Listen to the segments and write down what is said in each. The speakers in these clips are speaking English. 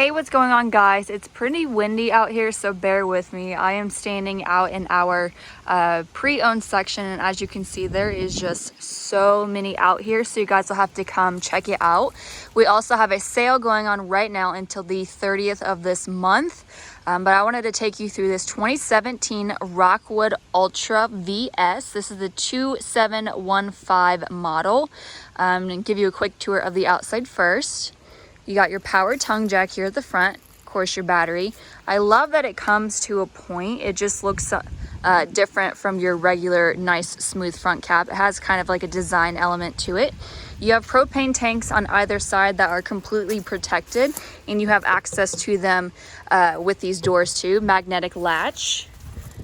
Hey, what's going on, guys? It's pretty windy out here, so bear with me. I am standing out in our pre-owned section, and as you can see, there is just so many out here, so you guys will have to come check it out. We also have a sale going on right now until the 30th of this month, but I wanted to take you through this 2017 Rockwood Ultra VS. This is the 2715 model. And give you a quick tour of the outside first. You got your power tongue jack here at the front, of course your battery. I love that it comes to a point. It just looks different from your regular nice smooth front cap. It has kind of like a design element to it. You have propane tanks on either side that are completely protected, and you have access to them with these doors too. Magnetic latch.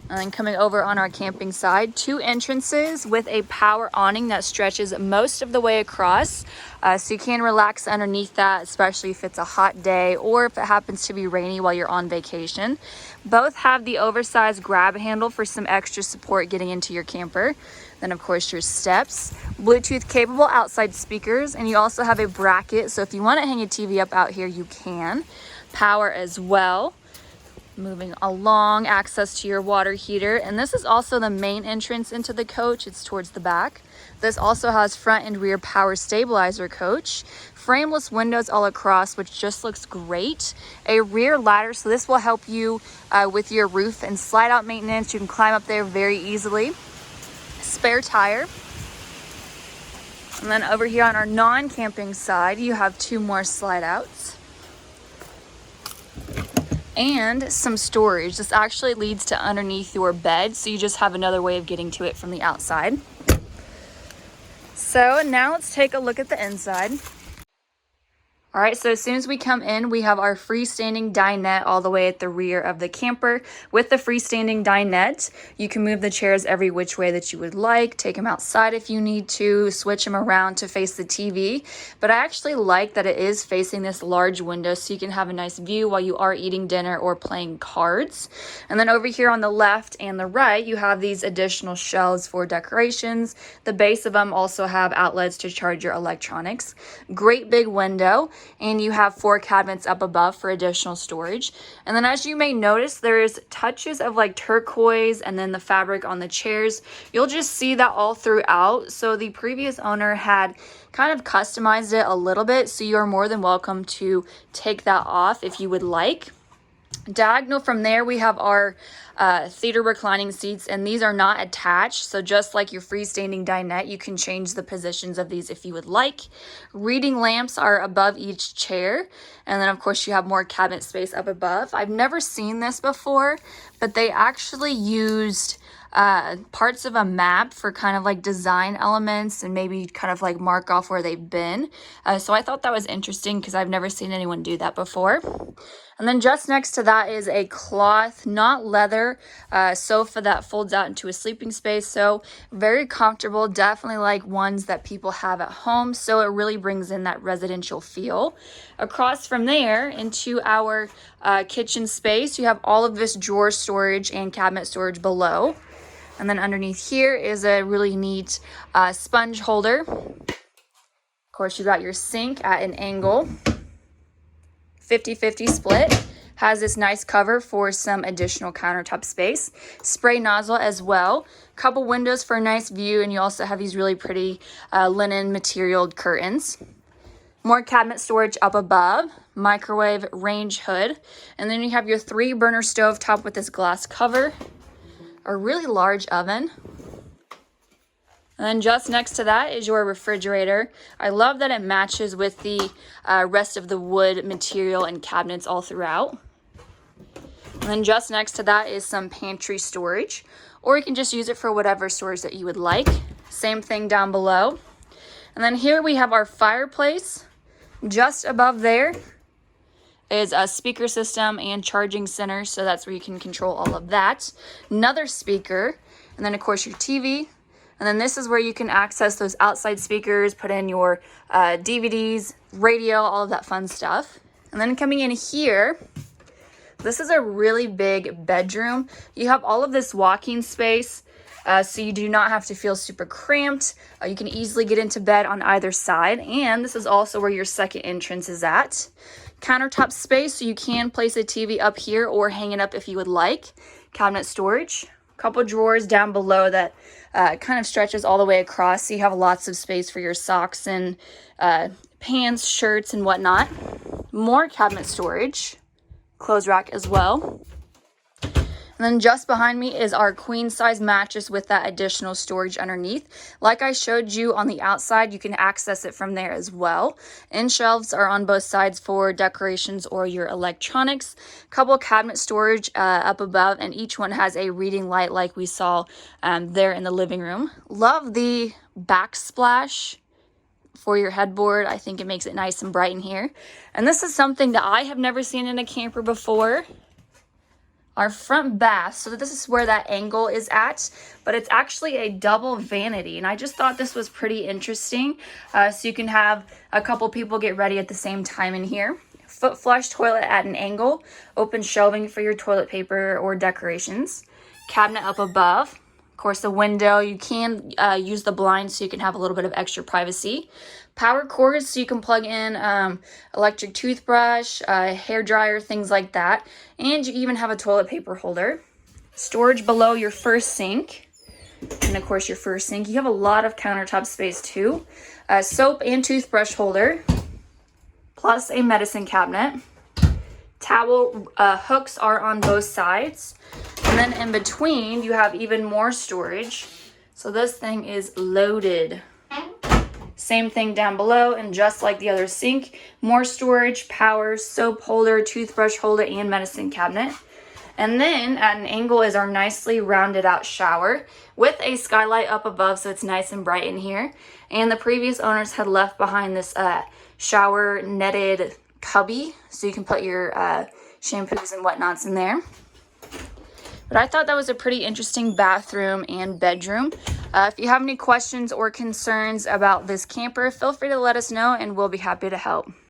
And then coming over on our camping side, 2 entrances with a power awning that stretches most of the way across. So you can relax underneath that, especially if it's a hot day or if it happens to be rainy while you're on vacation. Both have the oversized grab handle for some extra support getting into your camper. Then of course your steps, Bluetooth capable outside speakers, and you also have a bracket. So if you want to hang a TV up out here, you can. Power as well. Moving along, access to your water heater, and this is also the main entrance into the coach. It's towards the back. This also has front and rear power stabilizer coach, frameless windows all across, which just looks great. A rear ladder, so this will help you with your roof and slide out maintenance. You can climb up there very easily. Spare tire. And then over here on our non-camping side, you have 2 more slide outs. And some storage. This actually leads to underneath your bed, so you just have another way of getting to it from the outside. So now let's take a look at the inside. All right, so as soon as we come in, we have our freestanding dinette all the way at the rear of the camper. With the freestanding dinette, you can move the chairs every which way that you would like, take them outside if you need to, switch them around to face the TV. But I actually like that it is facing this large window so you can have a nice view while you are eating dinner or playing cards. And then over here on the left and the right, you have these additional shelves for decorations. The base of them also have outlets to charge your electronics. Great big window. And you have 4 cabinets up above for additional storage. And then as you may notice, there's touches of like turquoise and then the fabric on the chairs. You'll just see that all throughout. So the previous owner had kind of customized it a little bit, so you are more than welcome to take that off if you would like. Diagonal from there, we have our theater reclining seats, and these are not attached, so just like your freestanding dinette, you can change the positions of these if you would like. Reading lamps are above each chair, and then of course you have more cabinet space up above. I've never seen this before, but they actually used parts of a map for kind of like design elements and maybe kind of like mark off where they've been. So I thought that was interesting because I've never seen anyone do that before. And then just next to that is a cloth, not leather, sofa that folds out into a sleeping space. So very comfortable, definitely like ones that people have at home. So it really brings in that residential feel. Across from there into our kitchen space, you have all of this drawer storage and cabinet storage below. And then underneath here is a really neat sponge holder. Of course, you got your sink at an angle. 50-50 split. Has this nice cover for some additional countertop space. Spray nozzle as well. Couple windows for a nice view, and you also have these really pretty linen materialed curtains. More cabinet storage up above. Microwave range hood. And then you have your 3-burner stove top with this glass cover. A really large oven. And then just next to that is your refrigerator. I love that it matches with the rest of the wood material and cabinets all throughout. And then just next to that is some pantry storage, or you can just use it for whatever storage that you would like. Same thing down below. And then here we have our fireplace. Just above there is a speaker system and charging center, so that's where you can control all of that. Another speaker, and then of course your TV. And then this is where you can access those outside speakers, put in your DVDs, radio, all of that fun stuff. And then coming in here, this is a really big bedroom. You have all of this walking space, so you do not have to feel super cramped. You can easily get into bed on either side. And this is also where your second entrance is at. Countertop space, so you can place a TV up here or hang it up if you would like. Cabinet storage. Couple drawers down below that kind of stretches all the way across, so you have lots of space for your socks and pants, shirts, and whatnot. More cabinet storage. Clothes rack as well. And then just behind me is our queen size mattress with that additional storage underneath. Like I showed you on the outside, you can access it from there as well. And shelves are on both sides for decorations or your electronics. Couple cabinet storage up above, and each one has a reading light like we saw there in the living room. Love the backsplash for your headboard. I think it makes it nice and bright in here. And this is something that I have never seen in a camper before. Our front bath, so this is where that angle is at, but it's actually a double vanity, and I just thought this was pretty interesting. So you can have a couple people get ready at the same time in here. Foot flush toilet at an angle, open shelving for your toilet paper or decorations. Cabinet up above. Of course, the window, you can use the blinds so you can have a little bit of extra privacy. Power cords, so you can plug in electric toothbrush, hair dryer, things like that. And you even have a toilet paper holder. Storage below your first sink. And of course, your first sink. You have a lot of countertop space too. Soap and toothbrush holder. Plus a medicine cabinet. Towel hooks are on both sides. And then in between, you have even more storage. So this thing is loaded. Same thing down below, and just like the other sink, more storage, power, soap holder, toothbrush holder, and medicine cabinet. And then at an angle is our nicely rounded out shower with a skylight up above, so it's nice and bright in here. And the previous owners had left behind this shower netted cubby, so you can put your shampoos and whatnots in there. But I thought that was a pretty interesting bathroom and bedroom. If you have any questions or concerns about this camper, feel free to let us know and we'll be happy to help.